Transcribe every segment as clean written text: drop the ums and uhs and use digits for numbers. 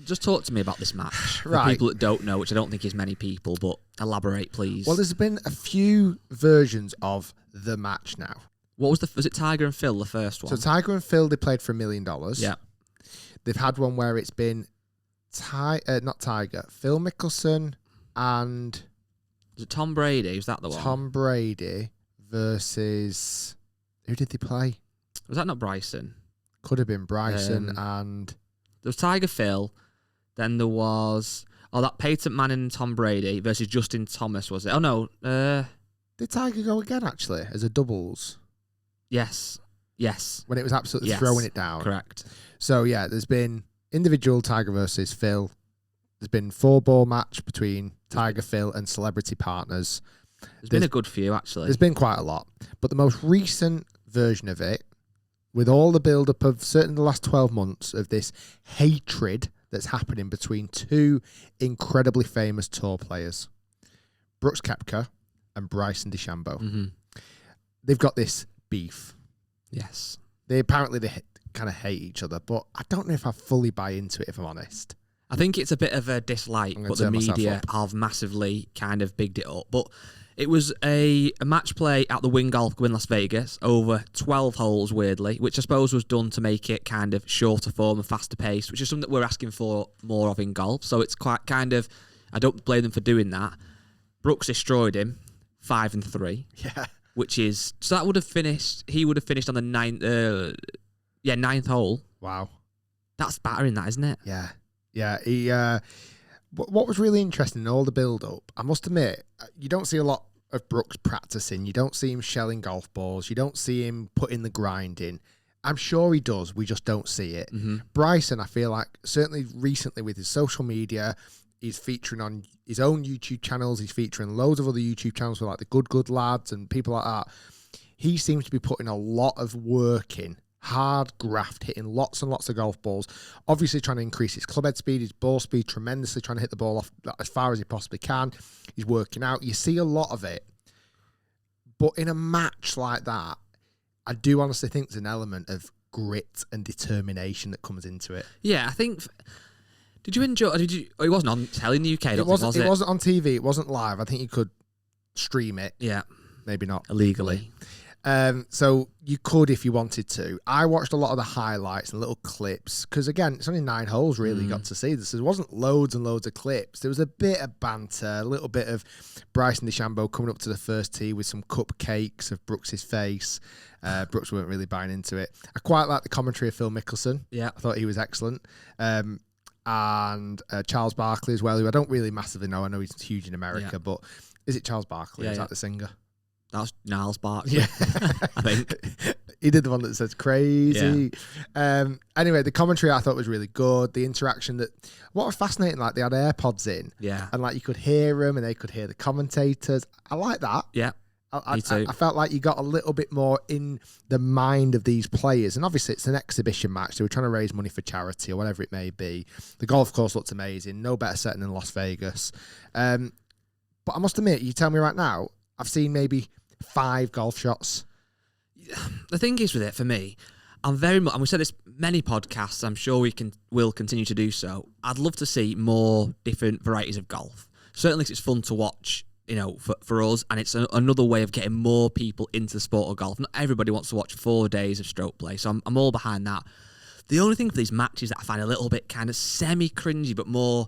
just talk to me about this match. Right. For people that don't know, which I don't think is many people, but elaborate, please. Well, there's been a few versions of the match now. What was it Tiger and Phil, the first one? So Tiger and Phil, they played for $1 million. Yeah. They've had one where it's been not Tiger, Phil Mickelson and Was it Tom Brady? Was that the one? Tom Brady versus who did they play? Was that not Bryson? Could have been Bryson and there was Tiger Phil. Then there was that Peyton Manning and Tom Brady versus Justin Thomas, was it? Oh no. Did Tiger go again actually as a doubles? Yes. When it was absolutely throwing it down. Correct. So yeah, there's been individual Tiger versus Phil. There's been 4-ball match between Tiger, Phil, and celebrity partners. There's been a good few, actually. There's been quite a lot. But the most recent version of it, with all the build-up of certainly the last 12 months of this hatred that's happening between two incredibly famous tour players, Brooks Koepka and Bryson DeChambeau. Mm-hmm. They've got this beef. Yes. They kind of hate each other, but I don't know if I fully buy into it, if I'm honest. I think it's a bit of a dislike, but the media have massively kind of bigged it up. But it was a match play at the Wynn Golf Club in Las Vegas over 12 holes, weirdly, which I suppose was done to make it kind of shorter form and faster pace, which is something that we're asking for more of in golf. So it's quite kind of, I don't blame them for doing that. Brooks destroyed him, 5-3. Yeah. Which is, so that would have finished, he would have finished on the ninth hole. Wow. That's battering that, isn't it? Yeah. Yeah, he. What was really interesting in all the build-up, I must admit, you don't see a lot of Brooks practicing. You don't see him shelling golf balls. You don't see him putting the grind in. I'm sure he does. We just don't see it. Mm-hmm. Bryson, I feel like, certainly recently with his social media, he's featuring on his own YouTube channels. He's featuring loads of other YouTube channels with like the Good Lads and people like that. He seems to be putting a lot of work in. Hard graft, hitting lots and lots of golf balls, obviously trying to increase his club head speed, his ball speed tremendously, trying to hit the ball off as far as he possibly can. He's working out. You see a lot of it. But in a match like that, I do honestly think there's an element of grit and determination that comes into it. Yeah, I think... Did you enjoy... It wasn't on telly in the UK, It wasn't on TV. It wasn't live. I think you could stream it. Yeah. Maybe not. Illegally. So you could if you wanted to. I watched a lot of the highlights and little clips because, again, it's only 9 holes really you got to see this. There wasn't loads and loads of clips. There was a bit of banter, a little bit of Bryson DeChambeau coming up to the first tee with some cupcakes of Brooks's face. Brooks weren't really buying into it. I quite like the commentary of Phil Mickelson. Yeah. I thought he was excellent. And Charles Barkley as well, who I don't really massively know. I know he's huge in America, but is it Charles Barkley? Yeah, is that the singer? That was Niles Barkley, yeah. I think. He did the one that says crazy. Yeah. Anyway, the commentary I thought was really good. The interaction what was fascinating, like they had AirPods in. Yeah. And like you could hear them and they could hear the commentators. I like that. Yeah. Me too. I felt like you got a little bit more in the mind of these players. And obviously it's an exhibition match. They were trying to raise money for charity or whatever it may be. The golf course looked amazing. No better setting than Las Vegas. But I must admit, you tell me right now, I've seen maybe 5 golf shots. The thing is with it, for me, I'm very much, and we said this many podcasts, I'm sure will continue to do so. I'd love to see more different varieties of golf. Certainly it's fun to watch, for us, and it's another way of getting more people into the sport of golf. Not everybody wants to watch 4 days of stroke play, so I'm all behind that. The only thing for these matches that I find a little bit kind of semi-cringy, but more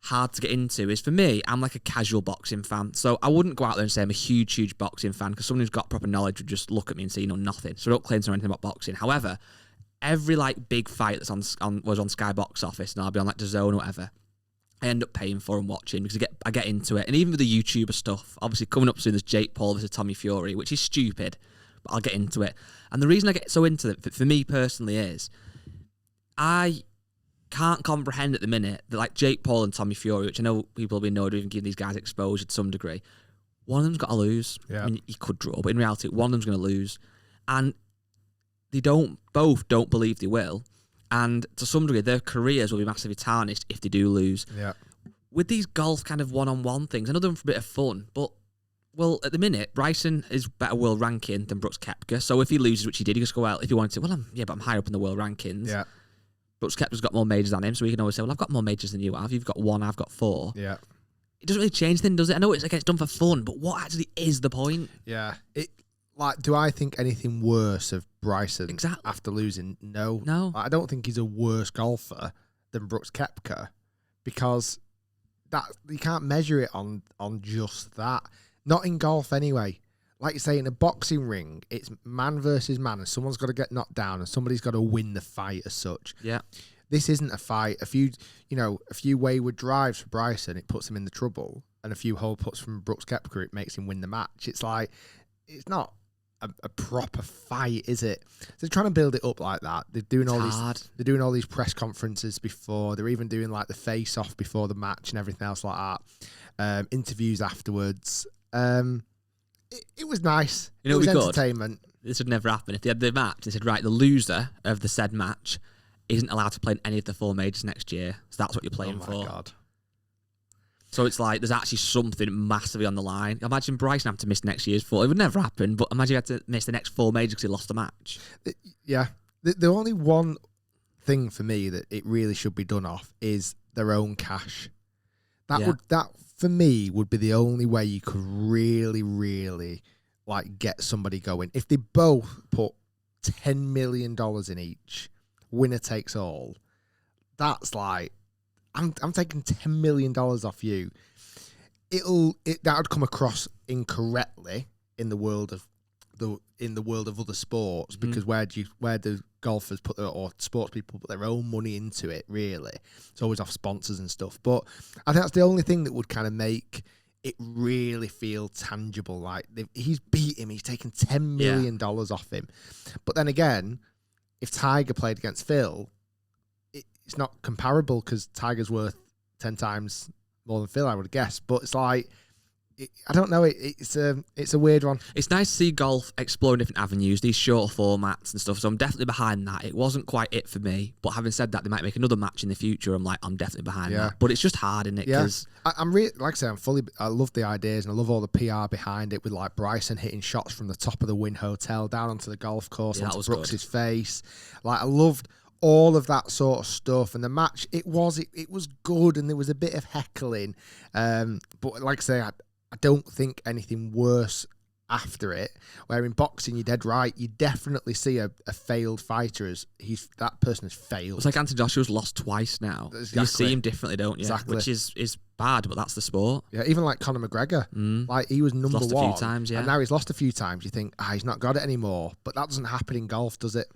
hard to get into is, for me, I'm like a casual boxing fan. So I wouldn't go out there and say I'm a huge boxing fan, because someone who's got proper knowledge would just look at me and say, nothing. So I don't claim to know anything about boxing. However, every big fight that's was on Sky Box Office, and I'll be on DAZN or whatever, I end up paying for and watching because I get into it. And even with the YouTuber stuff, obviously coming up soon there's Jake Paul versus Tommy Fury, which is stupid, but I'll get into it. And the reason I get so into it, for me personally, is I can't comprehend at the minute that Jake Paul and Tommy Fury, which I know people have been known to even give these guys exposure to some degree, one of them's got to lose. Yeah. I mean, he could draw, but in reality, one of them's going to lose. And they both don't believe they will. And to some degree, their careers will be massively tarnished if they do lose. Yeah. With these golf kind of one-on-one things, I know they're for a bit of fun, but, well, at the minute, Bryson is better world ranking than Brooks Koepka. So if he loses, which he did, he just go out. If he wanted to, but I'm higher up in the world rankings. Yeah. Brooks Koepka's got more majors than him, so we can always say, well, I've got more majors than you have. You've got 1, I've got 4. Yeah. It doesn't really change things, does it? I know it's done for fun, but what actually is the point? Yeah. Do I think anything worse of Bryson after losing? No. No. I don't think he's a worse golfer than Brooks Koepka, because that you can't measure it on just that. Not in golf anyway. Like you say, in a boxing ring, it's man versus man, and someone's got to get knocked down, and somebody's got to win the fight as such. Yeah. This isn't a fight. A few wayward drives for Bryson, it puts him in the trouble, and a few hole puts from Brooks Koepka, it makes him win the match. It's like, it's not a proper fight, is it? So they're trying to build it up like that. They're doing all these press conferences before. They're even doing like the face off before the match and everything else like that. Interviews afterwards. It was nice. You know, it was we entertainment. This would never happen. If they had the match, they said, right, the loser of the said match isn't allowed to play in any of the 4 majors next year. So that's what you're playing for. Oh, my God. So it's like there's actually something massively on the line. Imagine Bryson having to miss next year's 4. It would never happen, but imagine he had to miss the next 4 majors because he lost a match. Yeah. The only one thing for me that it really should be done off is their own cash. That for me would be the only way you could really, really like get somebody going. If they both put $10 million in each, winner takes all, that's like, I'm taking $10 million off you. That would come across incorrectly in the world of other sports, because where do golfers or sports people put their own money into it? Really, it's always off sponsors and stuff. But I think that's the only thing that would kind of make it really feel tangible. Like he's beat him, he's taken $10 million off him. But then again, if Tiger played against Phil, it's not comparable because Tiger's worth 10 times more than Phil, I would guess. But it's like, I don't know. It's a weird one. It's nice to see golf exploring different avenues, these shorter formats and stuff. So I'm definitely behind that. It wasn't quite it for me, but having said that, they might make another match in the future. I'm definitely behind that. But it's just hard, isn't it? Yeah. I'm really, like I say, I love the ideas and I love all the PR behind it, with like Bryson hitting shots from the top of the Wynn Hotel down onto the golf course, onto Brooks's face. Like, I loved all of that sort of stuff, and the match, it was good, and there was a bit of heckling, but like I say, I don't think anything worse after it. Where in boxing, you're dead right. You definitely see a failed fighter as that person has failed. It's like Anthony Joshua's lost twice now. Exactly. You see him differently, don't you? Exactly. Which is bad, but that's the sport. Yeah, even like Conor McGregor. Like, he was number one. Lost a few times, yeah. And now he's lost a few times. You think, he's not got it anymore. But that doesn't happen in golf, does it?